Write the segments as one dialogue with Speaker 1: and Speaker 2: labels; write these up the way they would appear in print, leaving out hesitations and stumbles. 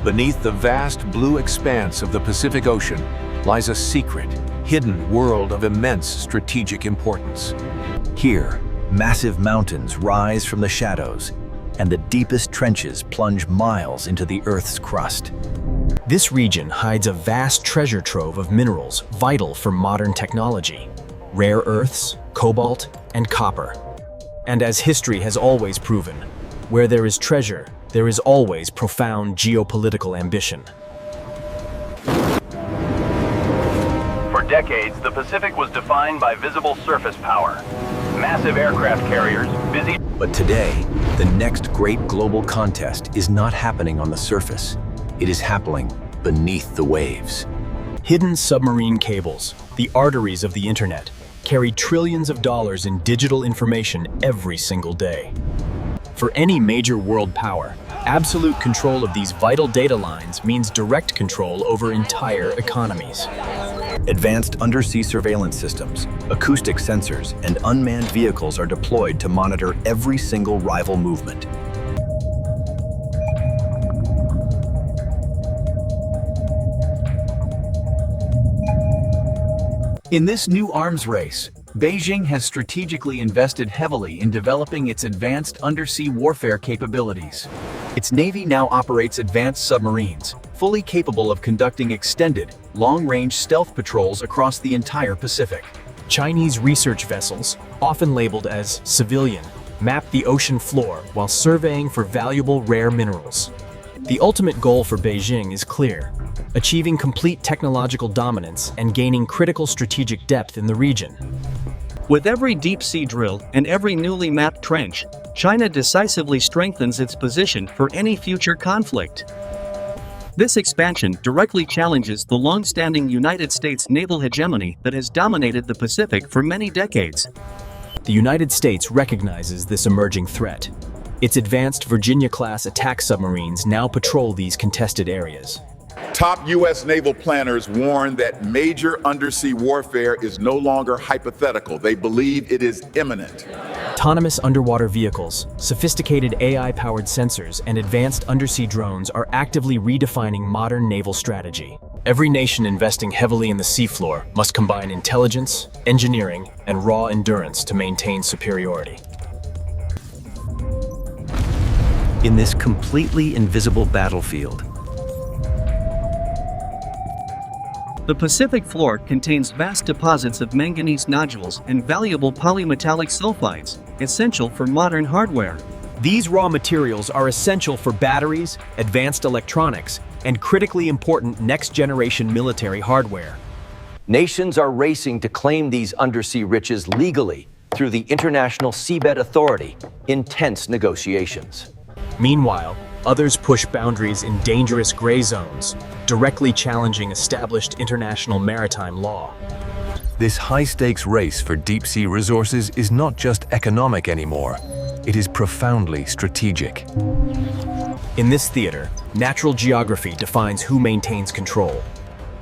Speaker 1: Beneath the vast blue expanse of the Pacific Ocean lies a secret, hidden world of immense strategic importance.
Speaker 2: Here, massive mountains rise from the shadows, and the deepest trenches plunge miles into the Earth's crust. This region hides a vast treasure trove of minerals vital for modern technology: rare earths, cobalt, and copper. And as history has always proven, where there is treasure, there is always profound geopolitical ambition.
Speaker 3: For decades, the Pacific was defined by visible surface power. Massive aircraft carriers, busy...
Speaker 2: But today, the next great global contest is not happening on the surface. It is happening beneath the waves. Hidden submarine cables, the arteries of the internet, carry trillions of dollars in digital information every single day. For any major world power, absolute control of these vital data lines means direct control over entire economies. Advanced undersea surveillance systems, acoustic sensors, and unmanned vehicles are deployed to monitor every single rival movement.
Speaker 4: In this new arms race, Beijing has strategically invested heavily in developing its advanced undersea warfare capabilities. Its navy now operates advanced submarines, fully capable of conducting extended, long-range stealth patrols across the entire Pacific.
Speaker 2: Chinese research vessels, often labeled as civilian, map the ocean floor while surveying for valuable rare minerals. The ultimate goal for Beijing is clear: achieving complete technological dominance and gaining critical strategic depth in the region.
Speaker 5: With every deep-sea drill and every newly mapped trench, China decisively strengthens its position for any future conflict. This expansion directly challenges the long-standing United States naval hegemony that has dominated the Pacific for many decades.
Speaker 2: The United States recognizes this emerging threat. Its advanced Virginia-class attack submarines now patrol these contested areas.
Speaker 6: Top U.S. naval planners warn that major undersea warfare is no longer hypothetical. They believe it is imminent.
Speaker 2: Autonomous underwater vehicles, sophisticated AI-powered sensors, and advanced undersea drones are actively redefining modern naval strategy. Every nation investing heavily in the seafloor must combine intelligence, engineering, and raw endurance to maintain superiority. In this completely invisible battlefield,
Speaker 5: The Pacific floor contains vast deposits of manganese nodules and valuable polymetallic sulfides, essential for modern hardware.
Speaker 2: these raw materials are essential for batteries, advanced electronics, and critically important next-generation military hardware.
Speaker 7: Nations are racing to claim these undersea riches legally through the International Seabed Authority in tense negotiations.
Speaker 2: Meanwhile, others push boundaries in dangerous gray zones, directly challenging established international maritime law.
Speaker 1: This high-stakes race for deep-sea resources is not just economic anymore. It is profoundly strategic.
Speaker 2: In this theater, natural geography defines who maintains control.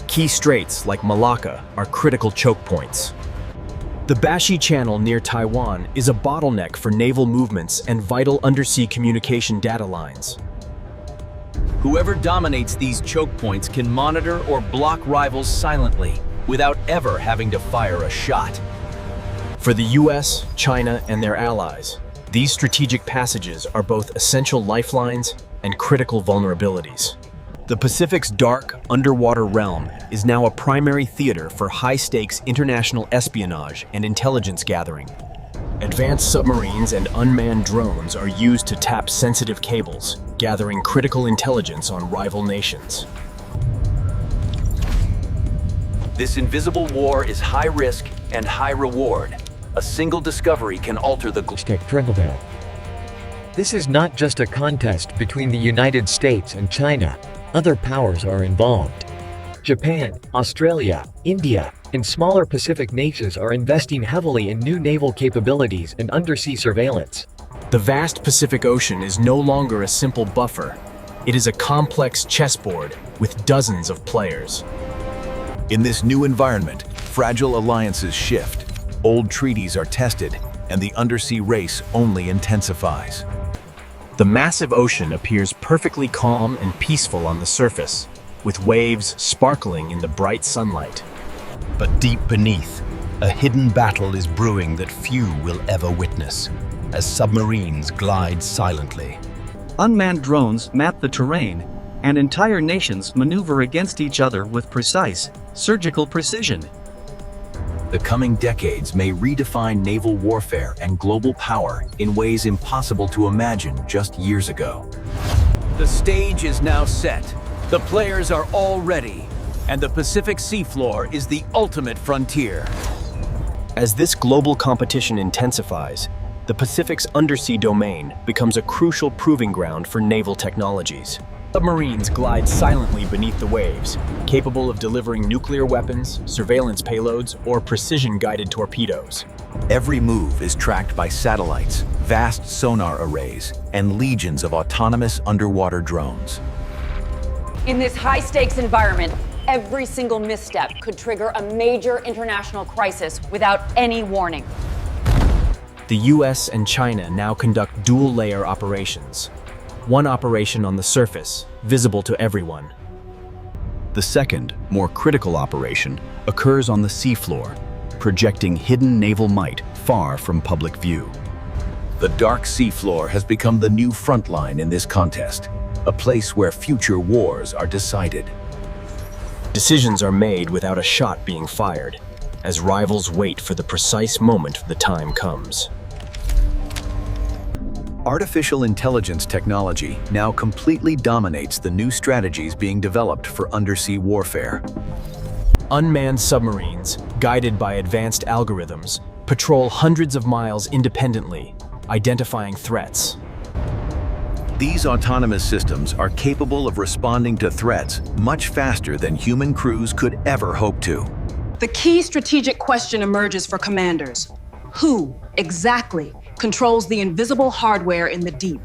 Speaker 2: Key straits like Malacca are critical choke points. The Bashi Channel near Taiwan is a bottleneck for naval movements and vital undersea communication data lines.
Speaker 4: Whoever dominates these choke points can monitor or block rivals silently, without ever having to fire a shot.
Speaker 2: For the US, China, and their allies, these strategic passages are both essential lifelines and critical vulnerabilities. The Pacific's dark, underwater realm is now a primary theater for high-stakes international espionage and intelligence gathering. Advanced submarines and unmanned drones are used to tap sensitive cables, gathering critical intelligence on rival nations.
Speaker 7: This invisible war is high risk and high reward. A single discovery can alter the
Speaker 8: Trickle-down. This is not just a contest between the United States and China. Other powers are involved. Japan, Australia, India, and smaller Pacific nations are investing heavily in new naval capabilities and undersea surveillance.
Speaker 2: The vast Pacific Ocean is no longer a simple buffer. It is a complex chessboard with dozens of players.
Speaker 1: In this new environment, fragile alliances shift, old treaties are tested, and the undersea race only intensifies.
Speaker 2: The massive ocean appears perfectly calm and peaceful on the surface, with waves sparkling in the bright sunlight. But deep beneath, a hidden battle is brewing that few will ever witness, as submarines glide silently.
Speaker 5: Unmanned drones map the terrain, and entire nations maneuver against each other with precise, surgical precision.
Speaker 4: The coming decades may redefine naval warfare and global power in ways impossible to imagine just years ago.
Speaker 9: The stage is now set. The players are all ready, and the Pacific seafloor is the ultimate frontier.
Speaker 2: As this global competition intensifies, the Pacific's undersea domain becomes a crucial proving ground for naval technologies. Submarines glide silently beneath the waves, capable of delivering nuclear weapons, surveillance payloads, or precision-guided torpedoes.
Speaker 4: Every move is tracked by satellites, vast sonar arrays, and legions of autonomous underwater drones.
Speaker 10: In this high-stakes environment, every single misstep could trigger a major international crisis without any warning.
Speaker 2: The US and China now conduct dual-layer operations. One operation on the surface, visible to everyone. The second, more critical operation occurs on the seafloor, projecting hidden naval might far from public view.
Speaker 4: The dark seafloor has become the new front line in this contest, a place where future wars are decided.
Speaker 2: Decisions are made without a shot being fired, as rivals wait for the precise moment the time comes.
Speaker 4: Artificial intelligence technology now completely dominates the new strategies being developed for undersea warfare.
Speaker 2: Unmanned submarines, guided by advanced algorithms, patrol hundreds of miles independently, identifying threats.
Speaker 4: These autonomous systems are capable of responding to threats much faster than human crews could ever hope to.
Speaker 11: The key strategic question emerges for commanders. Who, exactly, controls the invisible hardware in the deep?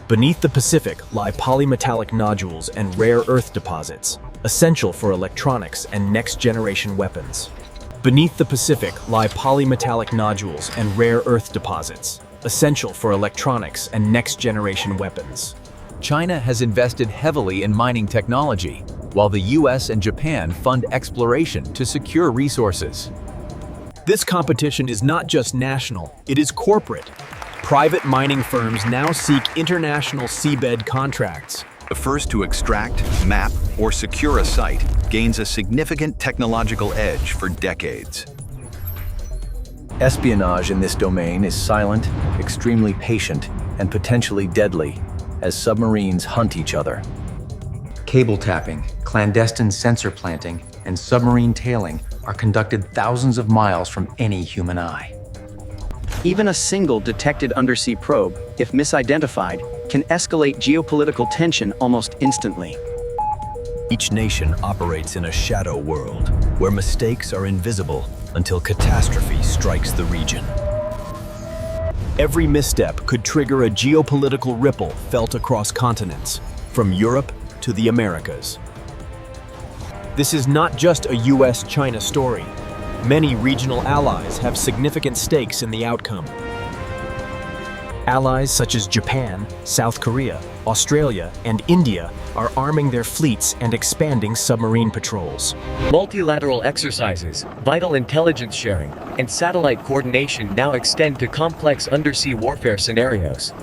Speaker 2: Beneath the Pacific lie polymetallic nodules and rare earth deposits, essential for electronics and next-generation weapons. Beneath the Pacific lie polymetallic nodules and rare earth deposits, essential for electronics and next-generation weapons.
Speaker 4: China has invested heavily in mining technology, while the US and Japan fund exploration to secure resources.
Speaker 2: This competition is not just national, it is corporate. Private mining firms now seek international seabed contracts.
Speaker 4: The first to extract, map, or secure a site gains a significant technological edge for decades. Espionage in this domain is silent, extremely patient, and potentially deadly as submarines hunt each other.
Speaker 12: Cable tapping, clandestine sensor planting, and submarine tailing are conducted thousands of miles from any human eye.
Speaker 5: Even a single detected undersea probe, if misidentified, can escalate geopolitical tension almost instantly.
Speaker 2: Each nation operates in a shadow world, where mistakes are invisible until catastrophe strikes the region. Every misstep could trigger a geopolitical ripple felt across continents, from Europe to the Americas. This is not just a US-China story. Many regional allies have significant stakes in the outcome. Allies such as Japan, South Korea, Australia, and India are arming their fleets and expanding submarine patrols.
Speaker 8: Multilateral exercises, vital intelligence sharing, and satellite coordination now extend to complex undersea warfare scenarios.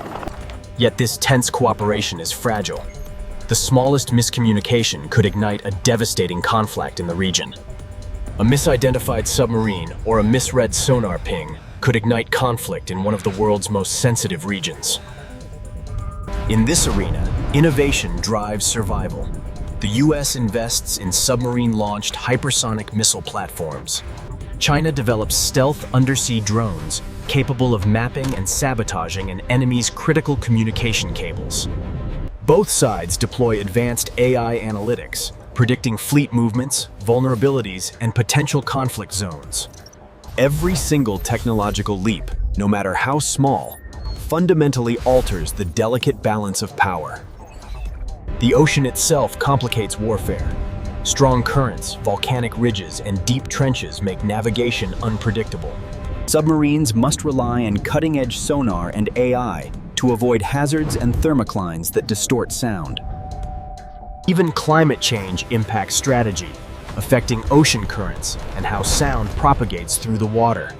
Speaker 2: Yet this tense cooperation is fragile. The smallest miscommunication could ignite a devastating conflict in the region. A misidentified submarine or a misread sonar ping could ignite conflict in one of the world's most sensitive regions. In this arena, innovation drives survival. The US invests in submarine-launched hypersonic missile platforms. China develops stealth undersea drones capable of mapping and sabotaging an enemy's critical communication cables. Both sides deploy advanced AI analytics, predicting fleet movements, vulnerabilities, and potential conflict zones. Every single technological leap, no matter how small, fundamentally alters the delicate balance of power. The ocean itself complicates warfare. Strong currents, volcanic ridges, and deep trenches make navigation unpredictable. Submarines must rely on cutting-edge sonar and AI to avoid hazards and thermoclines that distort sound. Even climate change impacts strategy, affecting ocean currents and how sound propagates through the water.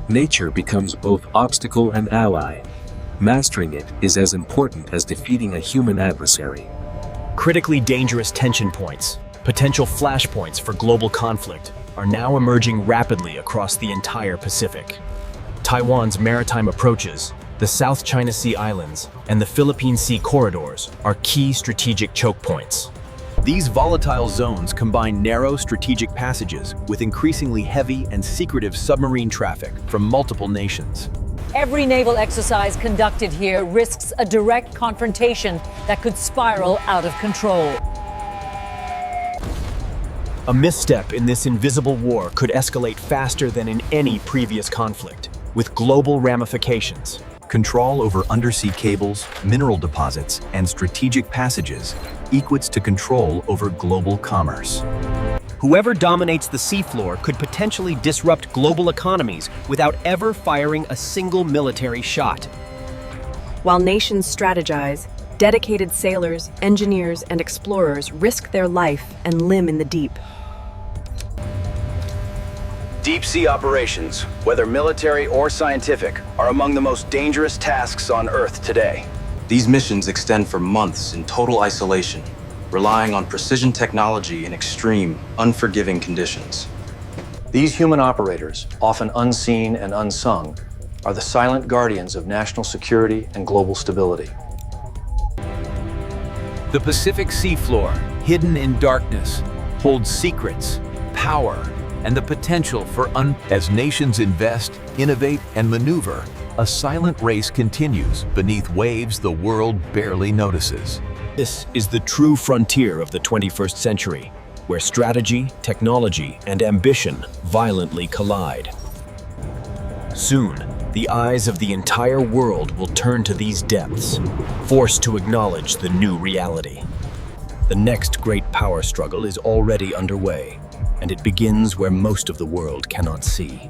Speaker 13: Nature becomes both obstacle and ally. Mastering it is as important as defeating a human adversary.
Speaker 2: Critically dangerous tension points, potential flashpoints for global conflict, are now emerging rapidly across the entire Pacific. Taiwan's maritime approaches, the South China Sea Islands, and the Philippine Sea corridors are key strategic choke points. These volatile zones combine narrow strategic passages with increasingly heavy and secretive submarine traffic from multiple nations.
Speaker 10: Every naval exercise conducted here risks a direct confrontation that could spiral out of control.
Speaker 2: A misstep in this invisible war could escalate faster than in any previous conflict, with global ramifications.
Speaker 1: Control over undersea cables, mineral deposits, and strategic passages equates to control over global commerce.
Speaker 2: Whoever dominates the seafloor could potentially disrupt global economies without ever firing a single military shot.
Speaker 11: While nations strategize, dedicated sailors, engineers, and explorers risk their life and limb in the deep.
Speaker 3: Deep sea operations, whether military or scientific, are among the most dangerous tasks on Earth today.
Speaker 12: These missions extend for months in total isolation, relying on precision technology in extreme, unforgiving conditions. These human operators, often unseen and unsung, are the silent guardians of national security and global stability.
Speaker 9: The Pacific seafloor, hidden in darkness, holds secrets, power, and the potential for
Speaker 1: As nations invest, innovate, and maneuver, a silent race continues beneath waves the world barely notices.
Speaker 2: This is the true frontier of the 21st century, where strategy, technology, and ambition violently collide. Soon, the eyes of the entire world will turn to these depths, forced to acknowledge the new reality. The next great power struggle is already underway, and it begins where most of the world cannot see.